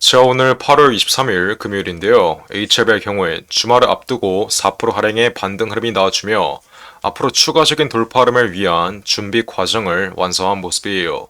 자, 오늘 8월 23일 금요일인데요. HLB의 경우에 주말을 앞두고 4% 할인의 반등 흐름이 나와주며 앞으로 추가적인 돌파 흐름을 위한 준비 과정을 완성한 모습이에요.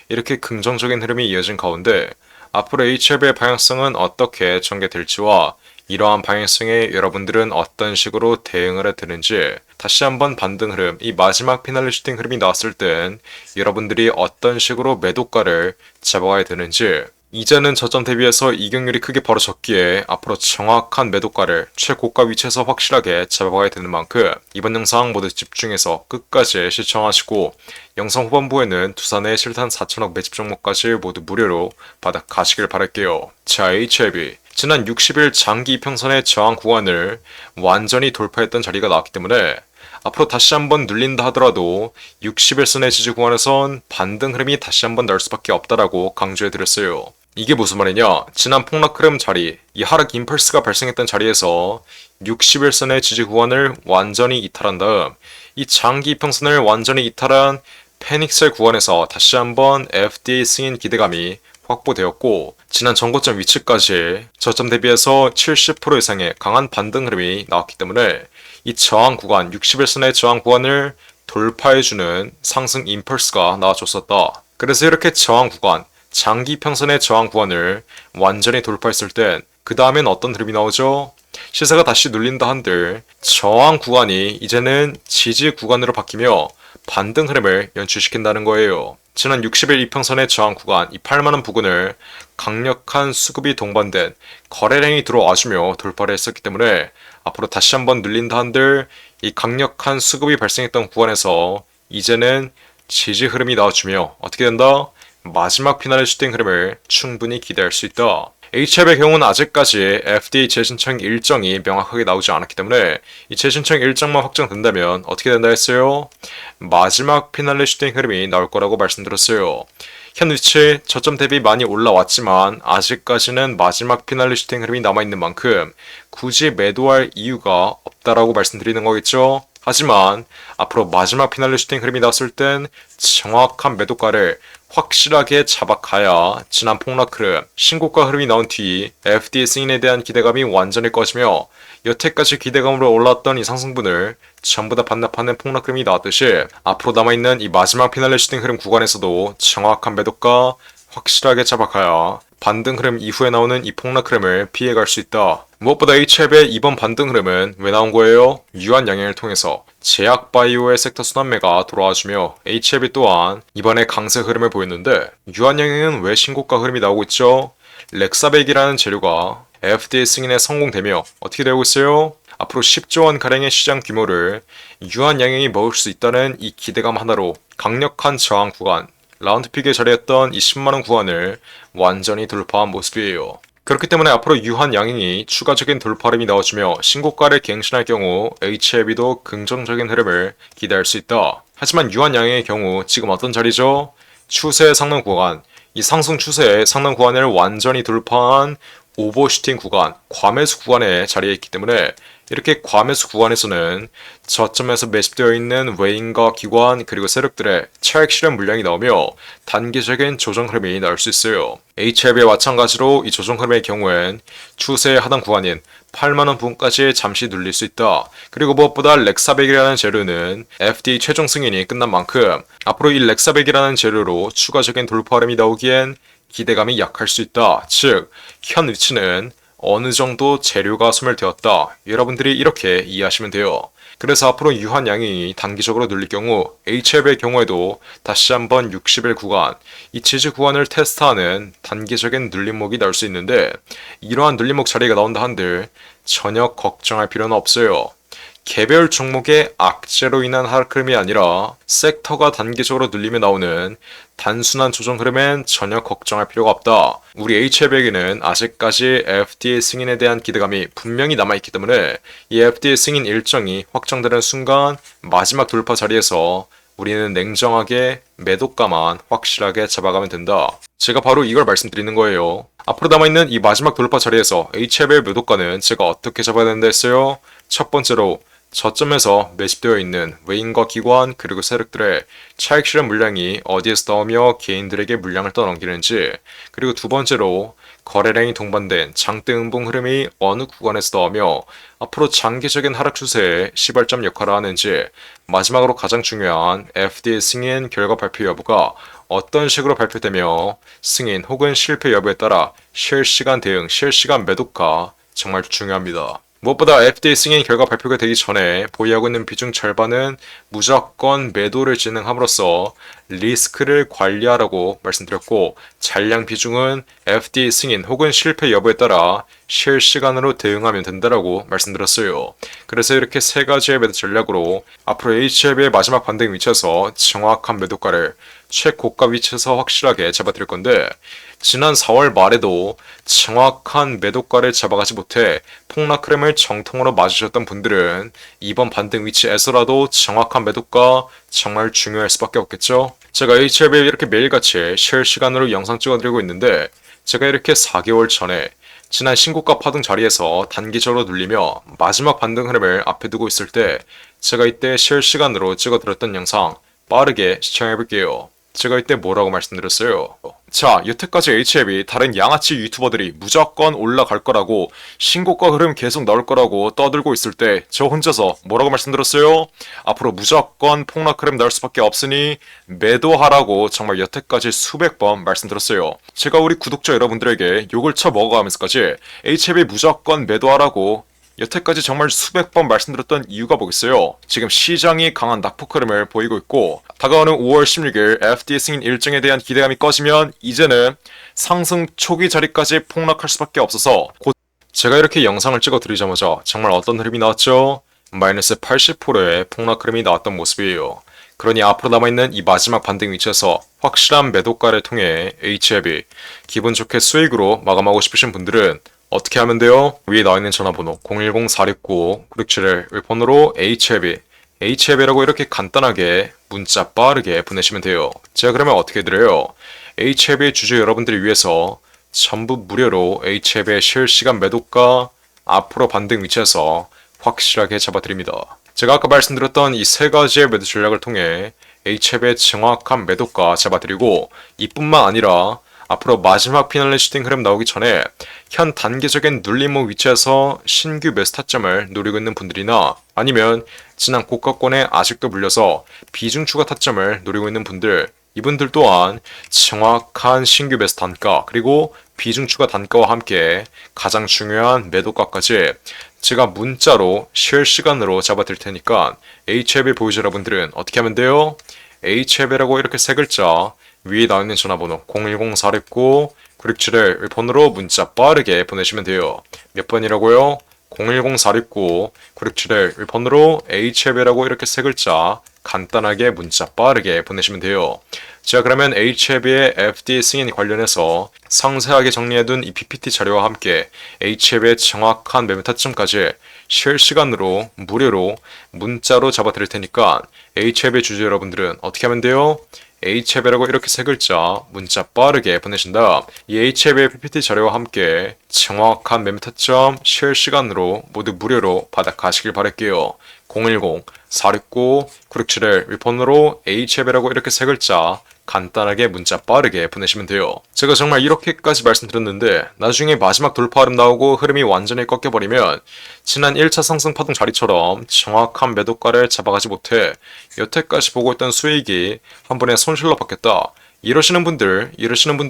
이렇게 긍정적인 흐름이 이어진 가운데 앞으로 HLB의 방향성은 어떻게 전개될지와 이러한 방향성에 여러분들은 어떤 식으로 대응을 해야 되는지, 다시 한번 반등 흐름, 이 마지막 피날레 슈팅 흐름이 나왔을 땐 여러분들이 어떤 식으로 매도가를 잡아가야 되는지, 이제는 저점 대비해서 이격률이 크게 벌어졌기에 앞으로 정확한 매도가를 최고가 위치에서 확실하게 잡아가야 되는 만큼 이번 영상 모두 집중해서 끝까지 시청하시고, 영상 후반부에는 두산의 실탄 4천억 매집 종목까지 모두 무료로 받아 가시길 바랄게요. 자, HLB 지난 60일 장기 이평선의 저항 구간을 완전히 돌파했던 자리가 나왔기 때문에 앞으로 다시 한번 눌린다 하더라도 61선의 지지 구간에선 반등 흐름이 다시 한번 나올 수밖에 없다라고 강조해드렸어요. 이게 무슨 말이냐? 지난 폭락 흐름 자리, 이 하락 임펄스가 발생했던 자리에서 61선의 지지 구간을 완전히 이탈한 다음 이 장기 이평선을 완전히 이탈한 패닉셀 구간에서 다시 한번 FDA 승인 기대감이 확보되었고, 지난 전고점 위치까지 저점 대비해서 70% 이상의 강한 반등 흐름이 나왔기 때문에 이 저항 구간, 61선의 저항 구간을 돌파해주는 상승 임펄스가 나와줬었다. 그래서 이렇게 저항 구간, 장기 평선의 저항 구간을 완전히 돌파했을 땐 그 다음엔 어떤 흐름이 나오죠? 시세가 다시 눌린다 한들 저항 구간이 이제는 지지 구간으로 바뀌며 반등 흐름을 연출시킨다는 거예요. 지난 60일 이평선의 저항 구간, 이 8만원 부근을 강력한 수급이 동반된 거래량이 들어와주며 돌파를 했었기 때문에 앞으로 다시 한번 눌린다 한들 이 강력한 수급이 발생했던 구간에서 이제는 지지 흐름이 나와주며 어떻게 된다? 마지막 피날레 슈팅 흐름을 충분히 기대할 수 있다. HL의 경우는 아직까지 FDA 재신청 일정이 명확하게 나오지 않았기 때문에 이 재신청 일정만 확정된다면 어떻게 된다 했어요? 마지막 피날레 슈팅 흐름이 나올 거라고 말씀드렸어요. 현 위치 저점 대비 많이 올라왔지만 아직까지는 마지막 피날레 슈팅 흐름이 남아있는 만큼 굳이 매도할 이유가 없다라고 말씀드리는 거겠죠? 하지만 앞으로 마지막 피날레 슈팅 흐름이 나왔을 땐 정확한 매도가를 확실하게 잡아가야 지난 폭락 흐름, 신고가 흐름이 나온 뒤 FDA 승인에 대한 기대감이 완전히 꺼지며 여태까지 기대감으로 올랐던 이 상승분을 전부 다 반납하는 폭락 흐름이 나왔듯이 앞으로 남아있는 이 마지막 피날레 슈팅 흐름 구간에서도 정확한 매도가 확실하게 잡아가야 반등 흐름 이후에 나오는 이 폭락 흐름을 피해갈 수 있다. 무엇보다 HLB의 이번 반등 흐름은 왜 나온 거예요? 유한 양행을 통해서 제약바이오의 섹터 순환매가 돌아와주며 HLB 또한 이번에 강세 흐름을 보였는데, 유한 양행은 왜 신고가 흐름이 나오고 있죠? 렉사백이라는 재료가 FDA 승인에 성공되며 어떻게 되고 있어요? 앞으로 10조 원 가량의 시장 규모를 유한 양행이 먹을 수 있다는 이 기대감 하나로 강력한 저항 구간, 라운드픽에 자리했던 이 10만원 구간을 완전히 돌파한 모습이에요. 그렇기 때문에 앞으로 유한 양행이 추가적인 돌파름이 나와주며 신고가를 갱신할 경우 HLB도 긍정적인 흐름을 기대할 수 있다. 하지만 유한 양행의 경우 지금 어떤 자리죠? 추세 상승 구간, 이 상승 추세의 상승 구간을 완전히 돌파한 오버슈팅 구간, 과매수 구간에 자리해 있기 때문에 이렇게 과매수 구간에서는 저점에서 매집되어 있는 외인과 기관 그리고 세력들의 차익 실현 물량이 나오며 단기적인 조정 흐름이 나올 수 있어요. HLB와 마찬가지로 이 조정 흐름의 경우엔 추세의 하단 구간인 8만원 부분까지 잠시 눌릴 수 있다. 그리고 무엇보다 렉사백이라는 재료는 FDA 최종 승인이 끝난 만큼 앞으로 이 렉사백이라는 재료로 추가적인 돌파 흐름이 나오기엔 기대감이 약할 수 있다. 즉, 현 위치는 어느 정도 재료가 소멸되었다. 여러분들이 이렇게 이해하시면 돼요. 그래서 앞으로 유한 양행이 단기적으로 눌릴 경우 HLB의 경우에도 다시 한번 60일 구간, 이 지지 구간을 테스트하는 단기적인 눌림목이 나올 수 있는데, 이러한 눌림목 자리가 나온다 한들 전혀 걱정할 필요는 없어요. 개별 종목의 악재로 인한 하락 흐름이 아니라 섹터가 단기적으로 눌리며 나오는 단순한 조정 흐름엔 전혀 걱정할 필요가 없다. 우리 HLB에게는 아직까지 FDA 승인에 대한 기대감이 분명히 남아있기 때문에 이 FDA 승인 일정이 확정되는 순간 마지막 돌파 자리에서 우리는 냉정하게 매도가만 확실하게 잡아가면 된다. 제가 바로 이걸 말씀드리는 거예요. 앞으로 남아있는 이 마지막 돌파 자리에서 HLB의 매도가는 제가 어떻게 잡아야 된다 했어요? 첫 번째로 저점에서 매집되어 있는 외인과 기관 그리고 세력들의 차익 실현 물량이 어디에서 나오며 개인들에게 물량을 떠넘기는지, 그리고 두 번째로 거래량이 동반된 장대음봉 흐름이 어느 구간에서 나오며 앞으로 장기적인 하락 추세에 시발점 역할을 하는지, 마지막으로 가장 중요한 FDA 승인 결과 발표 여부가 어떤 식으로 발표되며 승인 혹은 실패 여부에 따라 실시간 대응, 실시간 매도가 정말 중요합니다. 무엇보다 FDA 승인 결과 발표가 되기 전에 보유하고 있는 비중 절반은 무조건 매도를 진행함으로써 리스크를 관리하라고 말씀드렸고, 잔량 비중은 FDA 승인 혹은 실패 여부에 따라 실시간으로 대응하면 된다라고 말씀드렸어요. 그래서 이렇게 세 가지의 매도 전략으로 앞으로 HLB의 마지막 반등 위치에서 정확한 매도가를 최고가 위치에서 확실하게 잡아드릴 건데, 지난 4월 말에도 정확한 매도가를 잡아가지 못해 폭락 흐름을 정통으로 맞으셨던 분들은 이번 반등 위치에서라도 정확한 매도가 정말 중요할 수밖에 없겠죠. 제가 HLB에 이렇게 매일같이 실시간으로 영상 찍어드리고 있는데, 제가 이렇게 4개월 전에 지난 신고가 파동 자리에서 단기적으로 눌리며 마지막 반등 흐름을 앞에 두고 있을 때 제가 이때 실시간으로 찍어드렸던 영상 빠르게 시청해볼게요. 제가 이때 뭐라고 말씀드렸어요? 자, 여태까지 HLB 다른 양아치 유튜버들이 무조건 올라갈 거라고, 신고가 흐름 계속 나올 거라고 떠들고 있을 때 저 혼자서 뭐라고 말씀드렸어요? 앞으로 무조건 폭락 흐름 나올 수밖에 없으니 매도하라고 정말 여태까지 수백 번 말씀드렸어요. 제가 우리 구독자 여러분들에게 욕을 쳐먹어가면서까지 HLB 무조건 매도하라고 여태까지 정말 수백 번 말씀드렸던 이유가 뭐겠어요? 지금 시장이 강한 낙폭 흐름을 보이고 있고, 다가오는 5월 16일 FDA 승인 일정에 대한 기대감이 꺼지면 이제는 상승 초기 자리까지 폭락할 수밖에 없어서, 곧 제가 이렇게 영상을 찍어 드리자마자 정말 어떤 흐름이 나왔죠? 마이너스 80%의 폭락 흐름이 나왔던 모습이에요. 그러니 앞으로 남아있는 이 마지막 반등 위치에서 확실한 매도가를 통해 HLB 기분 좋게 수익으로 마감하고 싶으신 분들은 어떻게 하면 돼요? 위에 나와있는 전화번호 010-469-9671 번호로 HLB라고 이렇게 간단하게 문자 빠르게 보내시면 돼요. 제가 그러면 어떻게 해드려요? HLB 주주 여러분들을 위해서 전부 무료로 HLB의 실시간 매도가 앞으로 반등 위치에서 확실하게 잡아드립니다. 제가 아까 말씀드렸던 이 세 가지의 매도 전략을 통해 HLB의 정확한 매도가 잡아드리고, 이뿐만 아니라 앞으로 마지막 피날레 슈팅 흐름 나오기 전에 현 단기적인 눌림목 위치에서 신규 매수 타점을 노리고 있는 분들이나, 아니면 지난 고가권에 아직도 물려서 비중 추가 타점을 노리고 있는 분들, 이분들 또한 정확한 신규 매수 단가 그리고 비중 추가 단가와 함께 가장 중요한 매도가까지 제가 문자로 실시간으로 잡아드릴 테니까 HLB 보유자 여러분들은 어떻게 하면 돼요? HLB라고 이렇게 세 글자 위에 나와있는 전화번호 010-469-9671 번호로 문자 빠르게 보내시면 돼요. 몇 번이라고요? 010-469-9671 번호로 HLB라고 이렇게 세 글자 간단하게 문자 빠르게 보내시면 돼요. 제가 그러면 HLB의 FDA 승인 관련해서 상세하게 정리해둔 이 PPT 자료와 함께 HLB의 정확한 매매 타점까지 실시간으로 무료로 문자로 잡아드릴 테니까 HLB 주주 여러분들은 어떻게 하면 돼요? HLB라고 이렇게 세 글자 문자 빠르게 보내신다. 이 HLB의 PPT 자료와 함께 정확한 매매 타점 실시간으로 모두 무료로 받아 가시길 바랄게요. 010-469-9671 번호로 HLB라고 이렇게 세 글자 간단하게 문자 빠르게 보내시면 돼요. 제가 정말 이렇게까지 말씀드렸는데 나중에 마지막 돌파 흐름 나오고 흐름이 완전히 꺾여버리면 지난 1차 상승 파동 자리처럼 정확한 매도가를 잡아가지 못해 여태까지 보고 있던 수익이 한 번에 손실로 받겠다. 이러시는 분들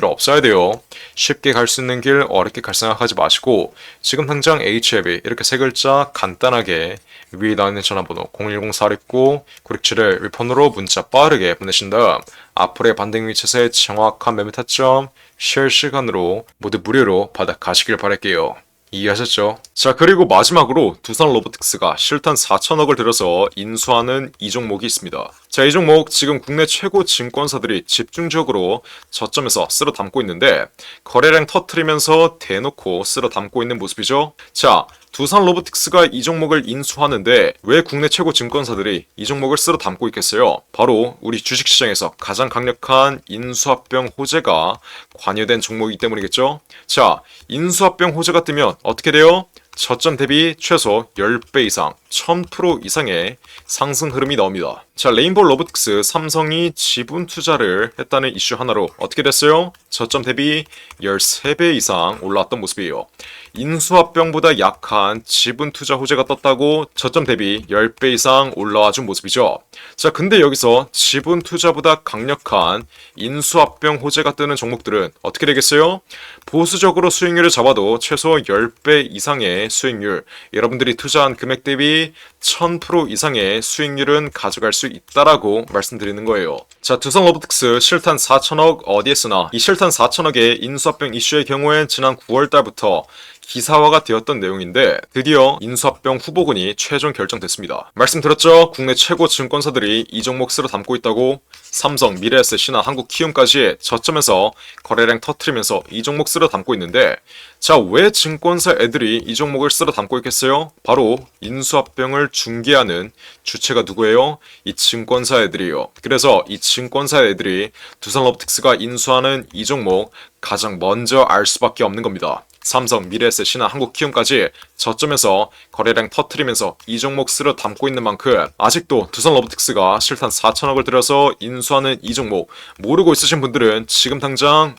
없어야 돼요. 쉽게 갈 수 있는 길 어렵게 갈 생각하지 마시고 지금 당장 HLB 이렇게 세 글자 간단하게 위에 나와있는 전화번호 010-469-9671 번호로 문자 빠르게 보내신 다음 앞으로의 반등 위치에서의 정확한 매매 타점 실시간으로 모두 무료로 받아 가시길 바랄게요. 이해하셨죠? 자, 그리고 마지막으로 두산 로보틱스가 실탄 4천억을 들여서 인수하는 이 종목이 있습니다. 자, 이 종목 지금 국내 최고 증권사들이 집중적으로 저점에서 쓸어 담고 있는데 거래량 터트리면서 대놓고 쓸어 담고 있는 모습이죠. 자, 두산 로보틱스가 이 종목을 인수하는데 왜 국내 최고 증권사들이 이 종목을 쓸어 담고 있겠어요? 바로 우리 주식시장에서 가장 강력한 인수합병 호재가 관여된 종목이기 때문이겠죠? 자, 인수합병 호재가 뜨면 어떻게 돼요? 저점 대비 최소 10배 이상, 1000% 이상의 상승 흐름이 나옵니다. 자, 레인보우 로보틱스 삼성이 지분 투자를 했다는 이슈 하나로 어떻게 됐어요? 저점 대비 13배 이상 올라왔던 모습이에요. 인수합병보다 약한 지분 투자 호재가 떴다고 저점 대비 10배 이상 올라와준 모습이죠. 자, 근데 여기서 지분 투자보다 강력한 인수합병 호재가 뜨는 종목들은 어떻게 되겠어요? 보수적으로 수익률을 잡아도 최소 10배 이상의 수익률, 여러분들이 투자한 금액 대비 1000% 이상의 수익률은 가져갈 수 있다라고 말씀드리는 거예요. 자, 두성 로보틱스 실탄 4천억 어디에 쓰나? 이 실탄 4천억의 인수합병 이슈의 경우엔 지난 9월달부터 기사화가 되었던 내용인데 드디어 인수합병 후보군이 최종 결정됐습니다. 말씀드렸죠? 국내 최고 증권사들이 이 종목 쓸어 담고 있다고. 삼성, 미래에셋이나 한국키움까지 저점에서 거래량 터트리면서 이 종목 쓸어 담고 있는데, 자, 왜 증권사 애들이 이 종목을 쓸어 담고 있겠어요? 바로 인수합병을 중개하는 주체가 누구예요? 이 증권사 애들이에요. 그래서 이 증권사 애들이 두산 로보틱스가 인수하는 이 종목 가장 먼저 알 수밖에 없는 겁니다. 삼성, 미래에셋이나 한국키움까지 저점에서 거래량 터트리면서 이 종목 쓸어 담고 있는 만큼 아직도 두산 로보틱스가 실탄 4천억을 들여서 인수하는 이 종목 모르고 있으신 분들은 지금 당장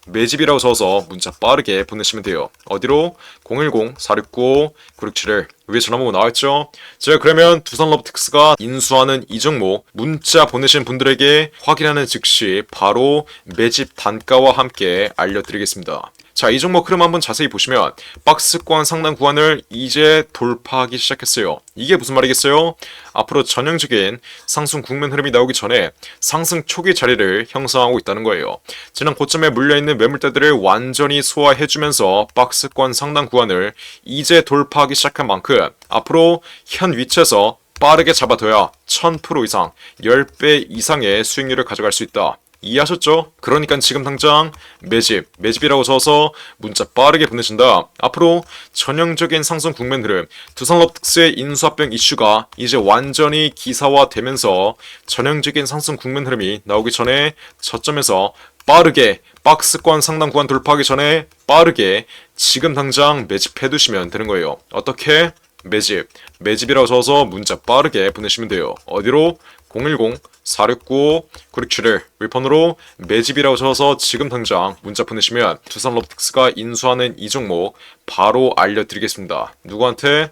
매집이라고 적어서 문자 빠르게 보내시면 돼요. 어디로? 010-469-9671 위에 전화번호 나와있죠? 제가 그러면 두산 로보틱스가 인수하는 이 종목 문자 보내신 분들에게 확인하는 즉시 바로 매집 단가와 함께 알려드리겠습니다. 자, 이 종목 흐름 한번 자세히 보시면 박스권 상단 구간을 이제 돌파하기 시작했어요. 이게 무슨 말이겠어요? 앞으로 전형적인 상승 국면 흐름이 나오기 전에 상승 초기 자리를 형성하고 있다는 거예요. 지난 고점에 물려있는 매물대들을 완전히 소화해주면서 박스권 상단 구간을 이제 돌파하기 시작한 만큼 앞으로 현 위치에서 빠르게 잡아둬야 1000% 이상, 10배 이상의 수익률을 가져갈 수 있다. 이해하셨죠? 그러니까 지금 당장 매집이라고 적어서 문자 빠르게 보내신다. 앞으로 전형적인 상승 국면 흐름, 두산 로보틱스의 인수합병 이슈가 이제 완전히 기사화되면서 전형적인 상승 국면 흐름이 나오기 전에 저점에서 빠르게 박스권 상단 구간 돌파하기 전에 빠르게 지금 당장 매집해두시면 되는 거예요. 어떻게? 매집이라고 적어서 문자 빠르게 보내시면 돼요. 어디로? 010-469-9671 윌폰으로 매집이라고 적어서 지금 당장 문자 보내시면 두산 로보틱스가 인수하는 이 종목 바로 알려드리겠습니다. 누구한테?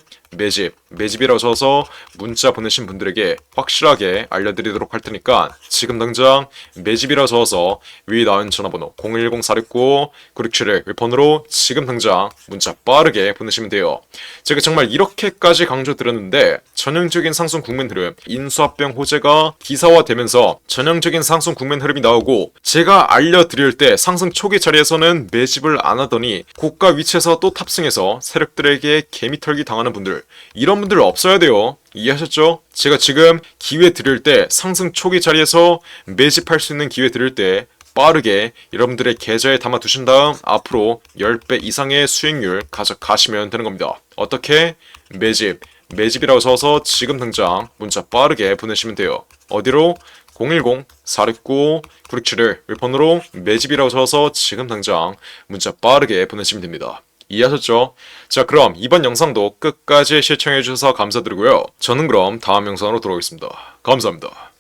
매집이라고 적어서 문자 보내신 분들에게 확실하게 알려드리도록 할 테니까 지금 당장 매집이라고 적어서 위에 나온 전화번호 010-469-9671 윌폰으로 지금 당장 문자 빠르게 보내시면 돼요. 제가 정말 이렇게까지 강조드렸는데 전형적인 상승 국면 흐름, 인수합병 호재가 기사화되면서 전형적인 상승 국면 흐름이 나오고 제가 알려드릴 때 상승 초기 자리에서는 매집을 안 하더니 고가 위치에서 또 탑승해서 세력들에게 개미털기 당하는 분들, 이런 분들 없어야 돼요. 이해하셨죠? 제가 지금 기회 드릴 때 상승 초기 자리에서 매집할 수 있는 기회 드릴 때 빠르게 여러분들의 계좌에 담아 두신 다음 앞으로 10배 이상의 수익률 가져가시면 되는 겁니다. 어떻게? 매집이라고 써서 지금 당장 문자 빠르게 보내시면 돼요. 어디로? 010-469-9671 윌폰으로 매집이라고 써서 지금 당장 문자 빠르게 보내시면 됩니다. 이해하셨죠? 자, 그럼 이번 영상도 끝까지 시청해주셔서 감사드리고요. 저는 그럼 다음 영상으로 돌아오겠습니다. 감사합니다.